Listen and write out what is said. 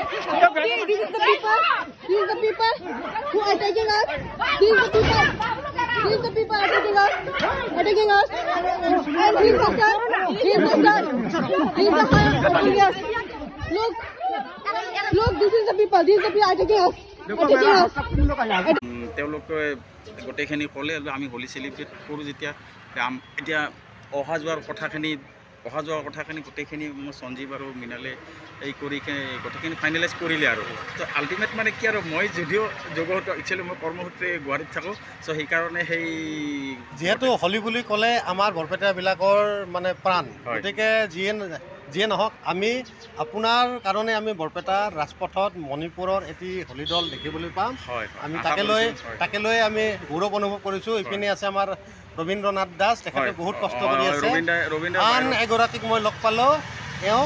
This is the people. These are the people who are attacking us. These are the people. These are the people attacking us. Attacking us. And he's the son. He's the son. He's the son attacking us. Look. Look, this is the people. These are the people attacking us. Attacking us. তেওঁলোকে গোটেইখিনি ক'লে আমি Holi celebrate কৰোঁ যেতিয়া এতিয়া অহা যোৱাৰ কথাখিনি গোটেইখিনি মই সঞ্জীৱ আৰু মৃণালে এই কৰি গোটেইখিনি ফাইনেলাইজ কৰিলে আৰু তো আল্টিমেট মানে কি আৰু মই যদিও যোগসূত্ৰ একচুৱেলি মই কৰ্মসূত্ৰে গুৱাহাটীত থাকোঁ চ' সেইকাৰণে সেই যিহেতু হোলী বুলি ক'লে আমাৰ বৰপেটাবিলাকৰ মানে প্ৰাণ গতিকে যিয়ে নহওক আমি আপোনাৰ কাৰণে আমি বৰপেটাৰ ৰাজপথত মণিপুৰৰ এটি হোলী দল দেখিবলৈ পাম আমি তাকে লৈ আমি গৌৰৱ অনুভৱ কৰিছোঁ ইপিনে আছে আমাৰ ৰবীন্দ্ৰনাথ দাস তেখেতে বহুত কষ্ট কৰি আছে আন এগৰাকীক মই লগ পালোঁ এওঁ